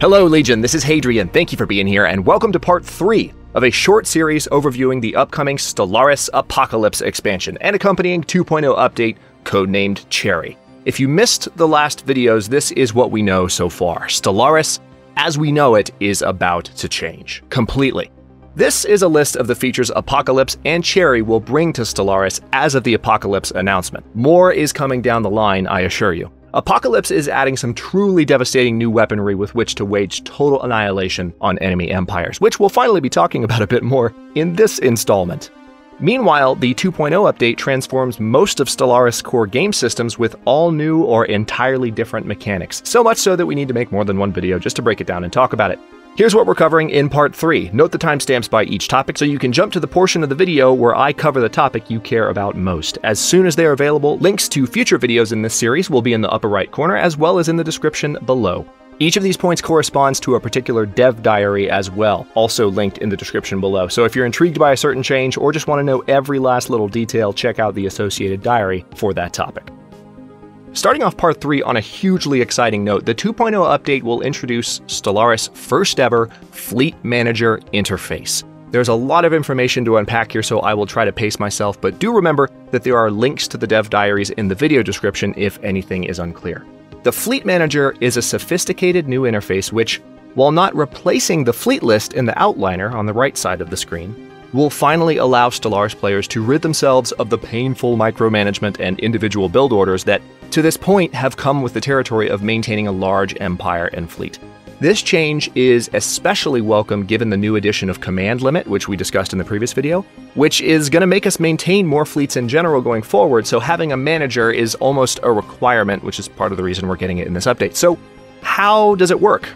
Hello Legion, this is Hadrian, thank you for being here, and welcome to part 3 of a short series overviewing the upcoming Stellaris Apocalypse expansion and accompanying 2.0 update codenamed Cherryh. If you missed the last videos, this is what we know so far. Stellaris, as we know it, is about to change completely. This is a list of the features Apocalypse and Cherryh will bring to Stellaris as of the Apocalypse announcement. More is coming down the line, I assure you. Apocalypse is adding some truly devastating new weaponry with which to wage total annihilation on enemy empires, which we'll finally be talking about a bit more in this installment. Meanwhile, the 2.0 update transforms most of Stellaris' core game systems with all new or entirely different mechanics, so much so that we need to make more than one video just to break it down and talk about it. Here's what we're covering in part 3. Note the timestamps by each topic so you can jump to the portion of the video where I cover the topic you care about most. As soon as they are available, links to future videos in this series will be in the upper right corner as well as in the description below. Each of these points corresponds to a particular dev diary as well, also linked in the description below. So if you're intrigued by a certain change or just want to know every last little detail, check out the associated diary for that topic. Starting off part 3 on a hugely exciting note, the 2.0 update will introduce Stellaris' first ever Fleet Manager interface. There's a lot of information to unpack here, so I will try to pace myself, but do remember that there are links to the dev diaries in the video description if anything is unclear. The Fleet Manager is a sophisticated new interface which, while not replacing the fleet list in the outliner on the right side of the screen, will finally allow Stellaris players to rid themselves of the painful micromanagement and individual build orders that, to this point, have come with the territory of maintaining a large empire and fleet. This change is especially welcome given the new addition of Command Limit, which we discussed in the previous video, which is going to make us maintain more fleets in general going forward, so having a manager is almost a requirement, which is part of the reason we're getting it in this update. So, how does it work?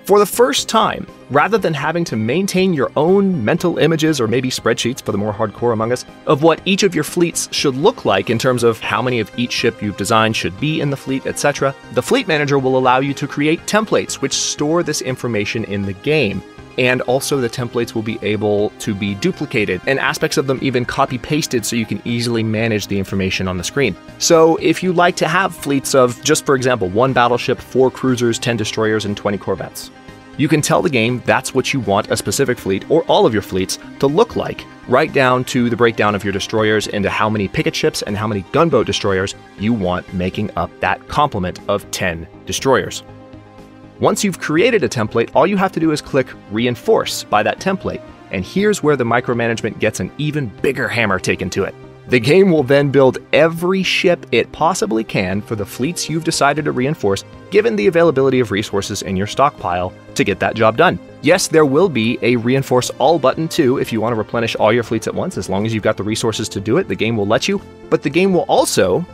For the first time, rather than having to maintain your own mental images or maybe spreadsheets for the more hardcore among us of what each of your fleets should look like in terms of how many of each ship you've designed should be in the fleet, etc., the Fleet Manager will allow you to create templates which store this information in the game. And also the templates will be able to be duplicated, and aspects of them even copy-pasted so you can easily manage the information on the screen. So if you like to have fleets of, just for example, 1 battleship, 4 cruisers, 10 destroyers, and 20 corvettes, you can tell the game that's what you want a specific fleet, or all of your fleets, to look like, right down to the breakdown of your destroyers into how many picket ships and how many gunboat destroyers you want making up that complement of 10 destroyers. Once you've created a template, all you have to do is click Reinforce by that template, and here's where the micromanagement gets an even bigger hammer taken to it. The game will then build every ship it possibly can for the fleets you've decided to reinforce, given the availability of resources in your stockpile to get that job done. Yes, there will be a Reinforce All button too if you want to replenish all your fleets at once. As long as you've got the resources to do it, the game will let you, but the game will also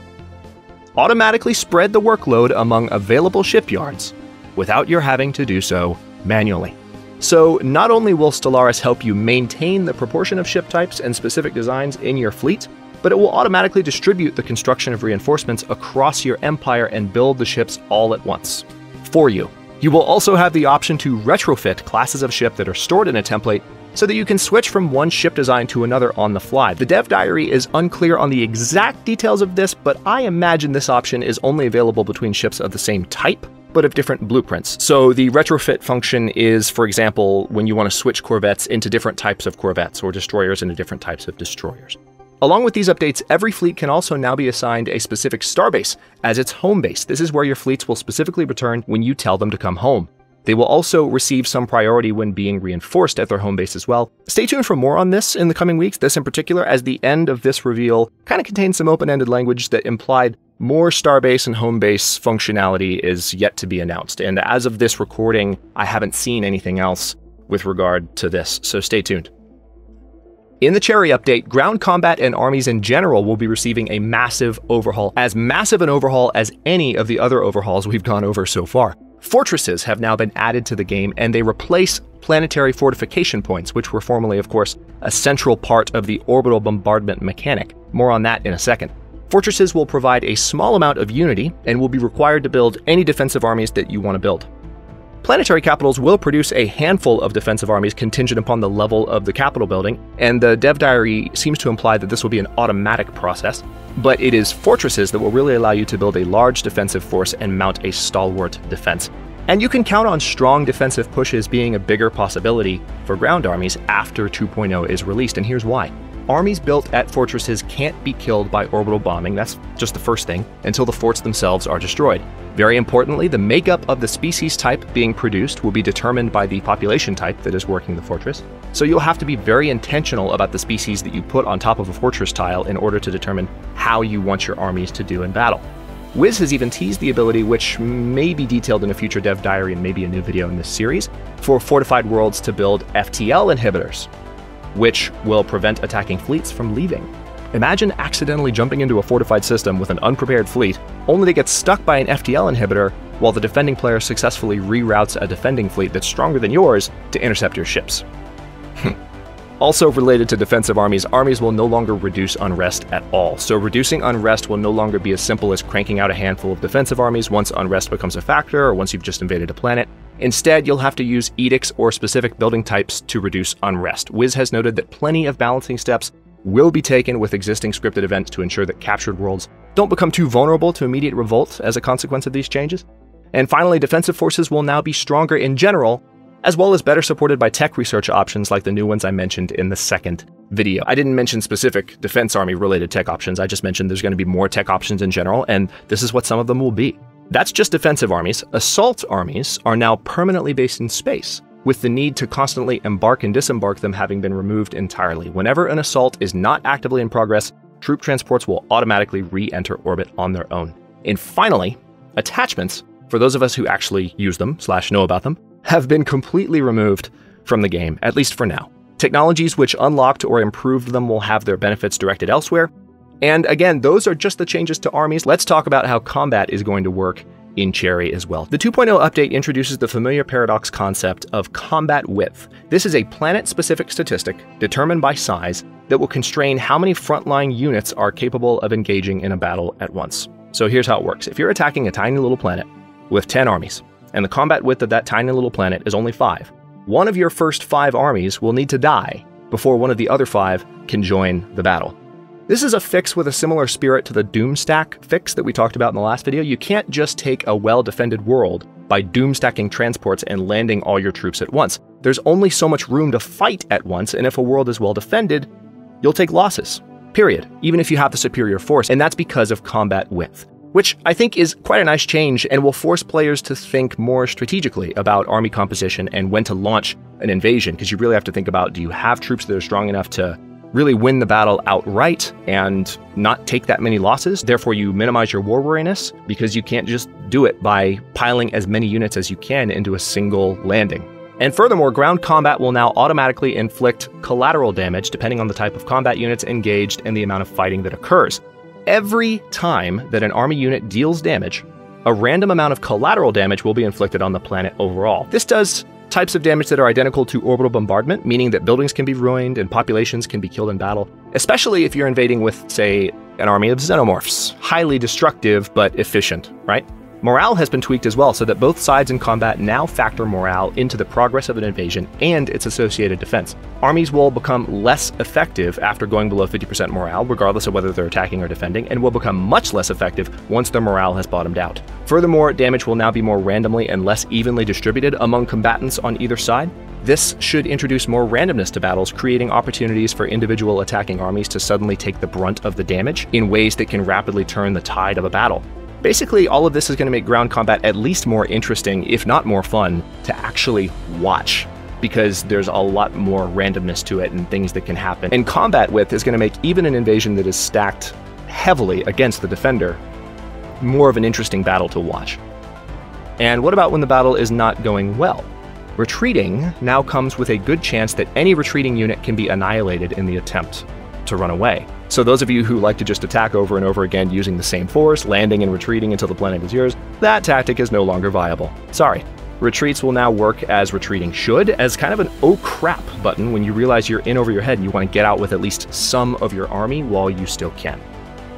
automatically spread the workload among available shipyards without your having to do so manually. So not only will Stellaris help you maintain the proportion of ship types and specific designs in your fleet, but it will automatically distribute the construction of reinforcements across your empire and build the ships all at once for you. You will also have the option to retrofit classes of ship that are stored in a template so that you can switch from one ship design to another on the fly. The dev diary is unclear on the exact details of this, but I imagine this option is only available between ships of the same type, but of different blueprints. So the retrofit function is, for example, when you want to switch corvettes into different types of corvettes or destroyers into different types of destroyers. Along with these updates, every fleet can also now be assigned a specific starbase as its home base. This is where your fleets will specifically return when you tell them to come home. They will also receive some priority when being reinforced at their home base as well. Stay tuned for more on this in the coming weeks, this in particular, as the end of this reveal kind of contains some open-ended language that implied more starbase and home base functionality is yet to be announced. And as of this recording, I haven't seen anything else with regard to this, so stay tuned. In the Cherryh update, ground combat and armies in general will be receiving a massive overhaul, as massive an overhaul as any of the other overhauls we've gone over so far. Fortresses have now been added to the game, and they replace planetary fortification points, which were formerly, of course, a central part of the Orbital Bombardment mechanic. More on that in a second. Fortresses will provide a small amount of unity, and will be required to build any defensive armies that you want to build. Planetary capitals will produce a handful of defensive armies contingent upon the level of the capital building, and the dev diary seems to imply that this will be an automatic process, but it is fortresses that will really allow you to build a large defensive force and mount a stalwart defense. And you can count on strong defensive pushes being a bigger possibility for ground armies after 2.0 is released, and here's why. Armies built at fortresses can't be killed by orbital bombing, that's just the first thing, until the forts themselves are destroyed. Very importantly, the makeup of the species type being produced will be determined by the population type that is working the fortress, so you'll have to be very intentional about the species that you put on top of a fortress tile in order to determine how you want your armies to do in battle. Wiz has even teased the ability, which may be detailed in a future dev diary and maybe a new video in this series, for fortified worlds to build FTL inhibitors, which will prevent attacking fleets from leaving. Imagine accidentally jumping into a fortified system with an unprepared fleet, only to get stuck by an FTL inhibitor while the defending player successfully reroutes a defending fleet that's stronger than yours to intercept your ships. Also related to defensive armies, armies will no longer reduce unrest at all. So reducing unrest will no longer be as simple as cranking out a handful of defensive armies once unrest becomes a factor or once you've just invaded a planet. Instead, you'll have to use edicts or specific building types to reduce unrest. Wiz has noted that plenty of balancing steps will be taken with existing scripted events to ensure that captured worlds don't become too vulnerable to immediate revolt as a consequence of these changes. And finally, defensive forces will now be stronger in general, as well as better supported by tech research options like the new ones I mentioned in the second video. I didn't mention specific defense army related tech options, I just mentioned there's going to be more tech options in general, and this is what some of them will be. That's just defensive armies. Assault armies are now permanently based in space, with the need to constantly embark and disembark them having been removed entirely. Whenever an assault is not actively in progress, troop transports will automatically re-enter orbit on their own. And finally, attachments, for those of us who actually use them / know about them, have been completely removed from the game, at least for now. Technologies which unlocked or improved them will have their benefits directed elsewhere. And again, those are just the changes to armies. Let's talk about how combat is going to work in Cherryh as well. The 2.0 update introduces the familiar paradox concept of combat width. This is a planet-specific statistic determined by size that will constrain how many frontline units are capable of engaging in a battle at once. So here's how it works. If you're attacking a tiny little planet with 10 armies, and the combat width of that tiny little planet is only 5, one of your first 5 armies will need to die before one of the other 5 can join the battle. This is a fix with a similar spirit to the Doomstack fix that we talked about in the last video. You can't just take a well-defended world by doomstacking transports and landing all your troops at once. There's only so much room to fight at once, and if a world is well-defended, you'll take losses, period, even if you have the superior force, and that's because of combat width, which I think is quite a nice change and will force players to think more strategically about army composition and when to launch an invasion, because you really have to think about, do you have troops that are strong enough to really win the battle outright and not take that many losses? Therefore, you minimize your war weariness because you can't just do it by piling as many units as you can into a single landing. And furthermore, ground combat will now automatically inflict collateral damage depending on the type of combat units engaged and the amount of fighting that occurs. Every time that an army unit deals damage, a random amount of collateral damage will be inflicted on the planet overall. This does types of damage that are identical to orbital bombardment, meaning that buildings can be ruined and populations can be killed in battle, especially if you're invading with, say, an army of xenomorphs. Highly destructive, but efficient, right? Morale has been tweaked as well, so that both sides in combat now factor morale into the progress of an invasion and its associated defense. Armies will become less effective after going below 50% morale, regardless of whether they're attacking or defending, and will become much less effective once their morale has bottomed out. Furthermore, damage will now be more randomly and less evenly distributed among combatants on either side. This should introduce more randomness to battles, creating opportunities for individual attacking armies to suddenly take the brunt of the damage in ways that can rapidly turn the tide of a battle. Basically, all of this is going to make ground combat at least more interesting, if not more fun, to actually watch, because there's a lot more randomness to it and things that can happen. And combat width is going to make even an invasion that is stacked heavily against the defender more of an interesting battle to watch. And what about when the battle is not going well? Retreating now comes with a good chance that any retreating unit can be annihilated in the attempt to run away. So those of you who like to just attack over and over again using the same force, landing and retreating until the planet is yours, that tactic is no longer viable. Sorry. Retreats will now work as retreating should, as kind of an oh crap button when you realize you're in over your head and you want to get out with at least some of your army while you still can.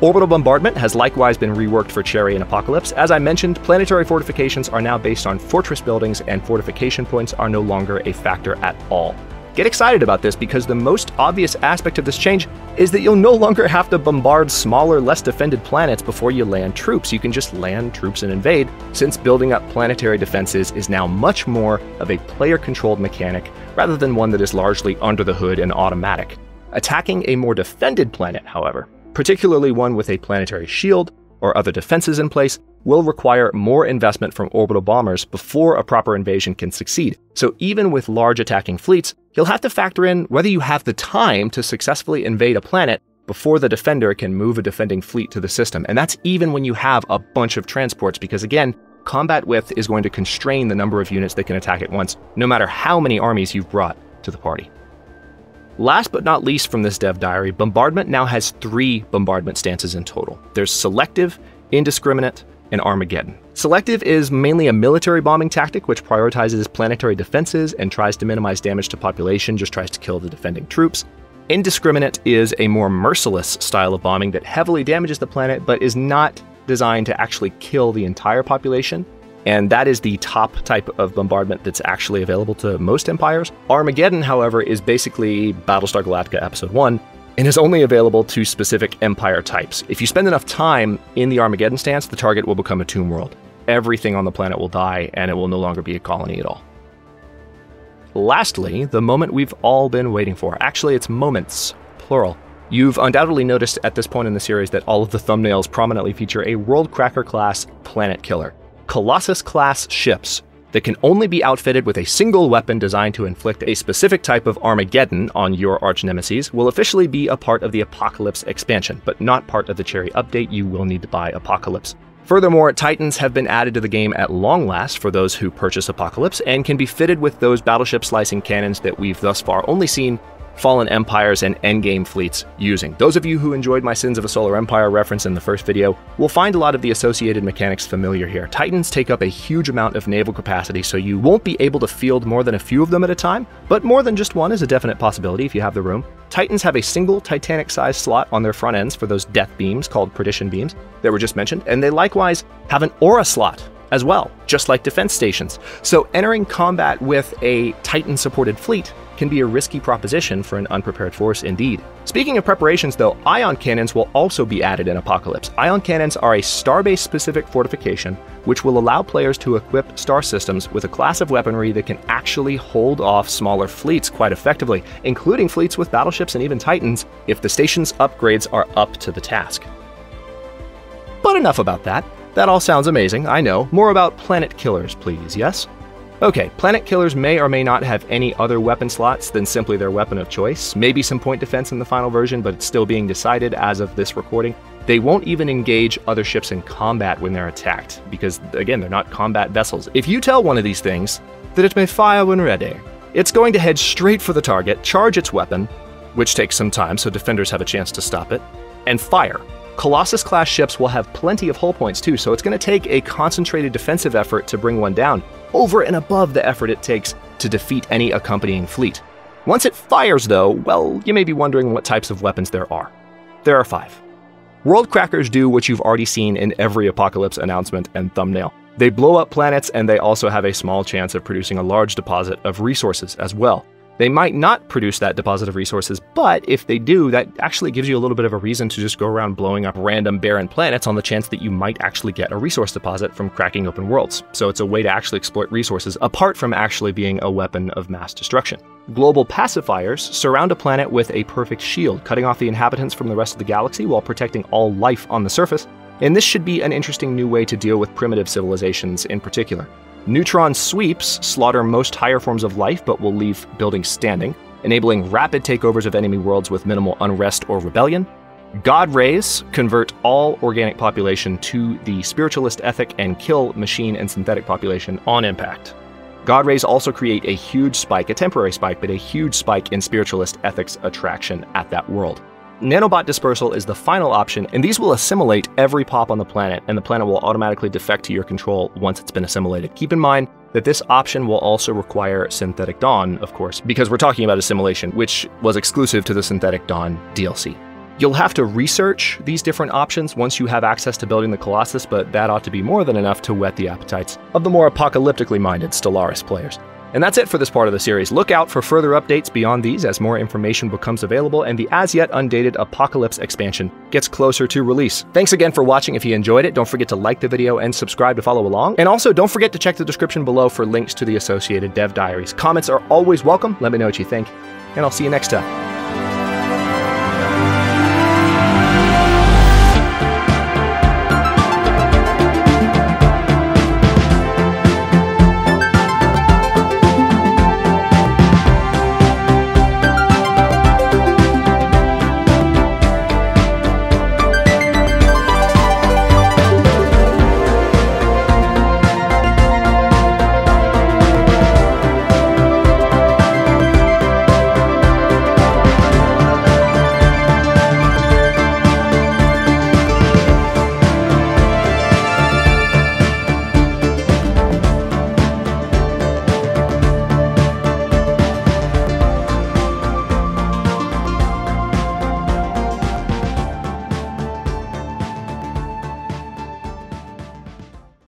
Orbital Bombardment has likewise been reworked for Cherryh and Apocalypse. As I mentioned, planetary fortifications are now based on fortress buildings, and fortification points are no longer a factor at all. Get excited about this because the most obvious aspect of this change is that you'll no longer have to bombard smaller, less defended planets before you land troops. You can just land troops and invade, since building up planetary defenses is now much more of a player-controlled mechanic rather than one that is largely under the hood and automatic. Attacking a more defended planet, however, particularly one with a planetary shield or other defenses in place, will require more investment from orbital bombers before a proper invasion can succeed. So even with large attacking fleets, you'll have to factor in whether you have the time to successfully invade a planet before the defender can move a defending fleet to the system. And that's even when you have a bunch of transports, because again, combat width is going to constrain the number of units that can attack at once, no matter how many armies you've brought to the party. Last but not least from this dev diary, Bombardment now has 3 bombardment stances in total. There's Selective, Indiscriminate, and Armageddon. Selective is mainly a military bombing tactic which prioritizes planetary defenses and tries to minimize damage to population, just tries to kill the defending troops. Indiscriminate is a more merciless style of bombing that heavily damages the planet but is not designed to actually kill the entire population. And that is the top type of bombardment that's actually available to most empires. Armageddon, however, is basically Battlestar Galactica Episode 1, and is only available to specific empire types. If you spend enough time in the Armageddon stance, the target will become a tomb world. Everything on the planet will die, and it will no longer be a colony at all. Lastly, the moment we've all been waiting for. Actually, it's moments, plural. You've undoubtedly noticed at this point in the series that all of the thumbnails prominently feature a Worldcracker-class planet killer. Colossus-class ships that can only be outfitted with a single weapon designed to inflict a specific type of Armageddon on your arch-nemesis will officially be a part of the Apocalypse expansion, but not part of the Cherryh update. You will need to buy Apocalypse. Furthermore, Titans have been added to the game at long last for those who purchase Apocalypse, and can be fitted with those battleship-slicing cannons that we've thus far only seen fallen empires and endgame fleets using. Those of you who enjoyed my Sins of a Solar Empire reference in the first video will find a lot of the associated mechanics familiar here. Titans take up a huge amount of naval capacity, so you won't be able to field more than a few of them at a time, but more than just one is a definite possibility if you have the room. Titans have a single Titanic-sized slot on their front ends for those death beams called Perdition beams that were just mentioned, and they likewise have an aura slot as well, just like defense stations. So entering combat with a Titan-supported fleet can be a risky proposition for an unprepared force indeed. Speaking of preparations though, ion cannons will also be added in Apocalypse. Ion cannons are a starbase specific fortification which will allow players to equip star systems with a class of weaponry that can actually hold off smaller fleets quite effectively, including fleets with battleships and even Titans, if the station's upgrades are up to the task. But enough about that. That all sounds amazing, I know. More about planet killers, please, yes? Okay, planet killers may or may not have any other weapon slots than simply their weapon of choice. Maybe some point defense in the final version, but it's still being decided as of this recording. They won't even engage other ships in combat when they're attacked, because again, they're not combat vessels. If you tell one of these things that it may fire when ready, it's going to head straight for the target, charge its weapon, which takes some time so defenders have a chance to stop it, and fire. Colossus-class ships will have plenty of hull points too, so it's going to take a concentrated defensive effort to bring one down, over and above the effort it takes to defeat any accompanying fleet. Once it fires though, well, you may be wondering what types of weapons there are. There are 5. Worldcrackers do what you've already seen in every Apocalypse announcement and thumbnail. They blow up planets, and they also have a small chance of producing a large deposit of resources as well. They might not produce that deposit of resources, but if they do, that actually gives you a little bit of a reason to just go around blowing up random barren planets on the chance that you might actually get a resource deposit from cracking open worlds. So it's a way to actually exploit resources apart from actually being a weapon of mass destruction. Global pacifiers surround a planet with a perfect shield, cutting off the inhabitants from the rest of the galaxy while protecting all life on the surface, and this should be an interesting new way to deal with primitive civilizations in particular. Neutron sweeps slaughter most higher forms of life but will leave buildings standing, enabling rapid takeovers of enemy worlds with minimal unrest or rebellion. God rays convert all organic population to the spiritualist ethic and kill machine and synthetic population on impact. God rays also create a huge spike, a temporary spike, but a huge spike in spiritualist ethics attraction at that world. Nano Bot Dispersal is the final option, and these will assimilate every pop on the planet, and the planet will automatically defect to your control once it's been assimilated. Keep in mind that this option will also require Synthetic Dawn, of course, because we're talking about assimilation, which was exclusive to the Synthetic Dawn DLC. You'll have to research these different options once you have access to building the Colossus, but that ought to be more than enough to whet the appetites of the more apocalyptically minded Stellaris players. And that's it for this part of the series. Look out for further updates beyond these as more information becomes available and the as-yet undated Apocalypse expansion gets closer to release. Thanks again for watching. If you enjoyed it, don't forget to like the video and subscribe to follow along. And also, don't forget to check the description below for links to the associated dev diaries. Comments are always welcome. Let me know what you think, and I'll see you next time.